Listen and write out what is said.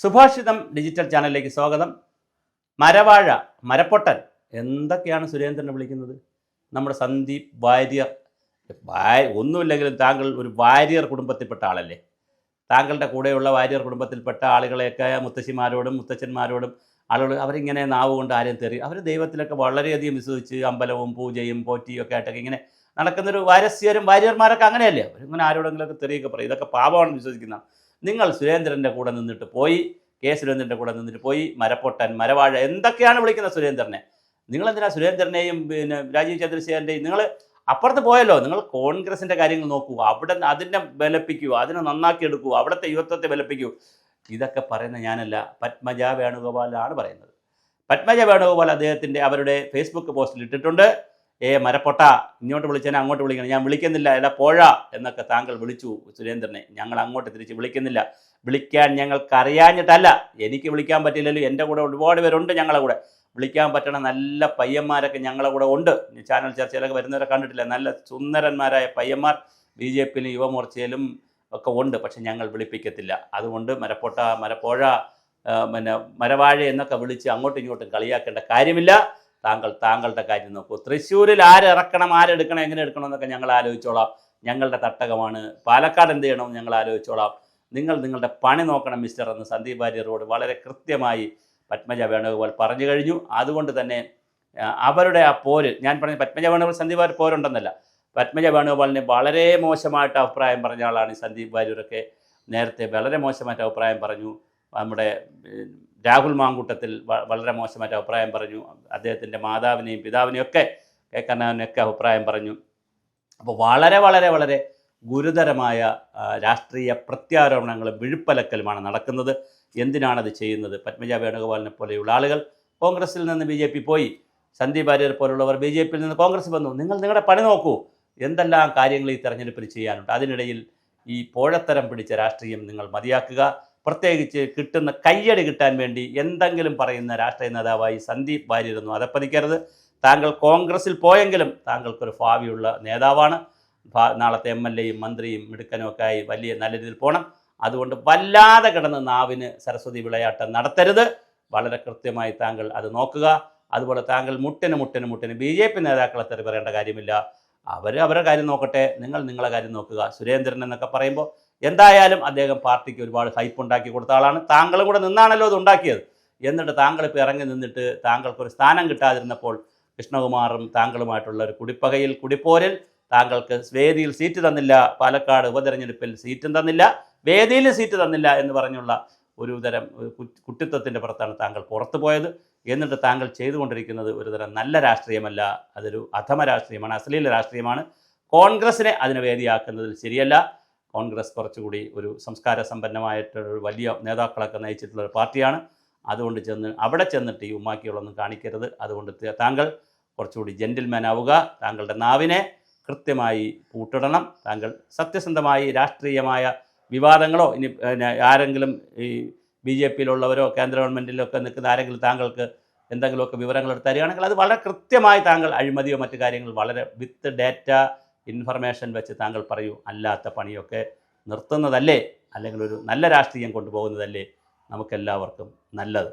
സുഭാഷിതം digital ചാനലിലേക്ക് സ്വാഗതം. മരവാഴ, മരപ്പൊട്ടൻ എന്തൊക്കെയാണ് സുരേന്ദ്രനെ വിളിക്കുന്നത്? നമ്മുടെ സന്ദീപ് വാര്യർ, ഒന്നുമില്ലെങ്കിലും താങ്കൾ ഒരു വാര്യർ കുടുംബത്തിൽപ്പെട്ട ആളല്ലേ? താങ്കളുടെ കൂടെയുള്ള വാര്യർ കുടുംബത്തിൽപ്പെട്ട ആളുകളെയൊക്കെ മുത്തശ്ശിമാരോടും മുത്തച്ഛന്മാരോടും ആളുകൾ അവരിങ്ങനെ നാവ് കൊണ്ട് ആരെയും തെറി, അവർ ദൈവത്തിലൊക്കെ വളരെയധികം വിശ്വസിച്ച് അമ്പലവും പൂജയും പോറ്റിയും ഒക്കെ ആയിട്ടൊക്കെ ഇങ്ങനെ നടക്കുന്നൊരു വാര്യന്മാരൊക്കെ അങ്ങനെയല്ലേ? അവരിങ്ങനെ ആരോടെങ്കിലുമൊക്കെ തെറിയൊക്കെ പറയും. ഇതൊക്കെ പാപമാണെന്ന് വിശ്വസിക്കുന്ന നിങ്ങൾ സുരേന്ദ്രൻ്റെ കൂടെ നിന്നിട്ട് പോയി, സുരേന്ദ്രൻ്റെ കൂടെ നിന്നിട്ട് പോയി മരപ്പൊട്ടൻ, മരവാഴ എന്തൊക്കെയാണ് വിളിക്കുന്നത് സുരേന്ദ്രനെ? നിങ്ങളെന്തിനാ സുരേന്ദ്രനെയും പിന്നെ രാജീവ് ചന്ദ്രശേഖരൻ്റെയും നിങ്ങൾ അപ്പുറത്ത് പോയല്ലോ? നിങ്ങൾ കോൺഗ്രസിൻ്റെ കാര്യങ്ങൾ നോക്കൂ, അവിടെ അതിനെ ബലപ്പിക്കൂ, അതിനെ നന്നാക്കി എടുക്കൂ, അവിടുത്തെ യുവത്വത്തെ ബലപ്പിക്കൂ. ഇതൊക്കെ പറയുന്ന ഞാനല്ല, പത്മജ വേണുഗോപാലാണ് പറയുന്നത്. പത്മജ വേണുഗോപാൽ അവരുടെ ഫേസ്ബുക്ക് പോസ്റ്റിൽ ഇട്ടിട്ടുണ്ട്, മരപ്പൊട്ട ഇങ്ങോട്ട് വിളിച്ചതിനെ അങ്ങോട്ട് വിളിക്കണം, ഞാൻ വിളിക്കുന്നില്ല, അല്ല പോഴ എന്നൊക്കെ താങ്കൾ വിളിച്ചു സുരേന്ദ്രനെ, ഞങ്ങൾ അങ്ങോട്ട് തിരിച്ച് വിളിക്കുന്നില്ല. വിളിക്കാൻ ഞങ്ങൾക്ക് അറിയാഞ്ഞിട്ടല്ല, എനിക്ക് വിളിക്കാൻ പറ്റില്ലല്ലോ, എൻ്റെ കൂടെ ഒരുപാട് പേരുണ്ട്, ഞങ്ങളെ കൂടെ വിളിക്കാൻ പറ്റണ നല്ല പയ്യന്മാരൊക്കെ ഞങ്ങളെ കൂടെ ഉണ്ട്. ചാനൽ ചർച്ചയിലൊക്കെ വരുന്നവരെ കണ്ടിട്ടില്ല, നല്ല സുന്ദരന്മാരായ പയ്യന്മാർ BJPയിലും യുവമോർച്ചയിലും ഒക്കെ ഉണ്ട്. പക്ഷെ ഞങ്ങൾ വിളിപ്പിക്കത്തില്ല. അതുകൊണ്ട് മരപ്പൊട്ട, മരപ്പോഴ, പിന്നെ മരവാഴ എന്നൊക്കെ വിളിച്ച് അങ്ങോട്ടും ഇങ്ങോട്ടും കളിയാക്കേണ്ട കാര്യമില്ല. താങ്കളുടെ കാര്യം നോക്കൂ. തൃശ്ശൂരിൽ ആരിറക്കണം, ആരെടുക്കണം, എങ്ങനെ എടുക്കണം എന്നൊക്കെ ഞങ്ങൾ ആലോചിച്ചോളാം. ഞങ്ങളുടെ തട്ടകമാണ്. പാലക്കാട് എന്ത് ചെയ്യണമെന്ന് ഞങ്ങൾ ആലോചിച്ചോളാം. നിങ്ങൾ നിങ്ങളുടെ പണി നോക്കണം മിസ്റ്റർ എന്ന് സന്ദീപ് വാര്യരോട് വളരെ കൃത്യമായി പത്മജ വേണുഗോപാൽ പറഞ്ഞു കഴിഞ്ഞു. അതുകൊണ്ട് തന്നെ അവരുടെ ആ പോര്, ഞാൻ പറഞ്ഞ പത്മജ വേണുഗോപാൽ സന്ദീപ് വാര്യർ പോരുണ്ടെന്നല്ല, പത്മജ വേണുഗോപാലിനെ വളരെ മോശമായിട്ട് അഭിപ്രായം പറഞ്ഞ ആളാണ് ഈ സന്ദീപ് വാര്യരൊക്കെ. നേരത്തെ വളരെ മോശമായിട്ട് അഭിപ്രായം പറഞ്ഞു. നമ്മുടെ രാഹുൽ മാങ്കൂട്ടത്തിൽ വളരെ മോശമായിട്ട് അഭിപ്രായം പറഞ്ഞു. അദ്ദേഹത്തിൻ്റെ മാതാവിനെയും പിതാവിനെയും ഒക്കെ കരുണാകരനെയൊക്കെ അഭിപ്രായം പറഞ്ഞു. അപ്പോൾ വളരെ വളരെ വളരെ ഗുരുതരമായ രാഷ്ട്രീയ പ്രത്യാരോപണങ്ങളും വിഴുപ്പലക്കലുമാണ് നടക്കുന്നത്. എന്തിനാണത് ചെയ്യുന്നത്? പത്മജ വേണുഗോപാലിനെ പോലെയുള്ള ആളുകൾ കോൺഗ്രസിൽ നിന്ന് BJP പോയി, സന്ദീപ് വാര്യർ പോലുള്ളവർ BJPയിൽ നിന്ന് കോൺഗ്രസ് വന്നു. നിങ്ങൾ നിങ്ങളുടെ പണി നോക്കൂ. എന്തെല്ലാം കാര്യങ്ങൾ ഈ തെരഞ്ഞെടുപ്പിൽ ചെയ്യാനുണ്ട്. അതിനിടയിൽ ഈ പോഴത്തരം പിടിച്ച രാഷ്ട്രീയം നിങ്ങൾ മതിയാക്കുക. പ്രത്യേകിച്ച് കിട്ടുന്ന കയ്യടി കിട്ടാൻ വേണ്ടി എന്തെങ്കിലും പറയുന്ന രാഷ്ട്രീയ നേതാവായി സന്ദീപ് വാര്യരൊന്നും അതപ്പതിക്കരുത്. താങ്കൾ കോൺഗ്രസിൽ പോയെങ്കിലും താങ്കൾക്കൊരു ഭാവിയുള്ള നേതാവാണ്. നാളത്തെ MLAയും മന്ത്രിയും മിടുക്കനും ഒക്കെ ആയി വലിയ നല്ല രീതിയിൽ പോകണം. അതുകൊണ്ട് വല്ലാതെ കിടന്ന് നാവിന് സരസ്വതി വിളയാട്ടം നടത്തരുത്. വളരെ കൃത്യമായി താങ്കൾ അത് നോക്കുക. അതുപോലെ താങ്കൾ മുട്ടിന് BJP നേതാക്കളെ തെറി പറയേണ്ട കാര്യമില്ല. അവരുടെ കാര്യം നോക്കട്ടെ, നിങ്ങൾ നിങ്ങളെ കാര്യം നോക്കുക. സുരേന്ദ്രൻ എന്നൊക്കെ പറയുമ്പോൾ എന്തായാലും അദ്ദേഹം പാർട്ടിക്ക് ഒരുപാട് ഹൈപ്പ് ഉണ്ടാക്കി കൊടുത്ത ആളാണ്. താങ്കളും കൂടെ നിന്നാണല്ലോ അത് ഉണ്ടാക്കിയത്. എന്നിട്ട് താങ്കളിപ്പോൾ ഇറങ്ങി നിന്നിട്ട് താങ്കൾക്കൊരു സ്ഥാനം കിട്ടാതിരുന്നപ്പോൾ കൃഷ്ണകുമാറും താങ്കളുമായിട്ടുള്ള ഒരു കുടിപ്പോരിൽ താങ്കൾക്ക് വേദിയിൽ സീറ്റ് തന്നില്ല, പാലക്കാട് ഉപതെരഞ്ഞെടുപ്പിൽ സീറ്റും തന്നില്ല, വേദിയിലും സീറ്റ് തന്നില്ല എന്ന് പറഞ്ഞുള്ള ഒരു തരം കുട്ടിത്വത്തിൻ്റെ പുറത്താണ് താങ്കൾ പുറത്തു പോയത്. എന്നിട്ട് താങ്കൾ ചെയ്തുകൊണ്ടിരിക്കുന്നത് ഒരു തരം നല്ല രാഷ്ട്രീയമല്ല, അതൊരു അധമ രാഷ്ട്രീയമാണ്, അശ്ലീല രാഷ്ട്രീയമാണ്. കോൺഗ്രസിനെ അതിന് വേദിയാക്കുന്നതിൽ ശരിയല്ല. കോൺഗ്രസ് കുറച്ചുകൂടി ഒരു സംസ്കാര സമ്പന്നമായിട്ടൊരു വലിയ നേതാക്കളൊക്കെ നയിച്ചിട്ടുള്ളൊരു പാർട്ടിയാണ്. അതുകൊണ്ട് അവിടെ ചെന്നിട്ട് ഈ ഉമ്മാക്കികളൊന്നും കാണിക്കരുത്. അതുകൊണ്ട് താങ്കൾ കുറച്ചുകൂടി ജെൻറ്റിൽമാൻ ആവുക. താങ്കളുടെ നാവിനെ കൃത്യമായി പൂട്ടിടണം. താങ്കൾ സത്യസന്ധമായി രാഷ്ട്രീയമായ വിവാദങ്ങളോ ഇനി ആരെങ്കിലും ഈ BJPയിലുള്ളവരോ കേന്ദ്ര ഗവൺമെൻറ്റിലൊക്കെ നിൽക്കുന്ന ആരെങ്കിലും താങ്കൾക്ക് എന്തെങ്കിലുമൊക്കെ വിവരങ്ങൾ എടുത്ത് തരികയാണെങ്കിൽ അത് വളരെ കൃത്യമായി താങ്കൾ അഴിമതിയോ മറ്റു കാര്യങ്ങൾ വളരെ വിത്ത് ഡേറ്റ ഇൻഫർമേഷൻ വെച്ച് താങ്കൾ പറയൂ. അല്ലാത്ത പണിയൊക്കെ നിർത്തുന്നതല്ലേ, അല്ലെങ്കിൽ ഒരു നല്ല രാഷ്ട്രീയം കൊണ്ടുപോകുന്നതല്ലേ നമുക്കെല്ലാവർക്കും നല്ലത്.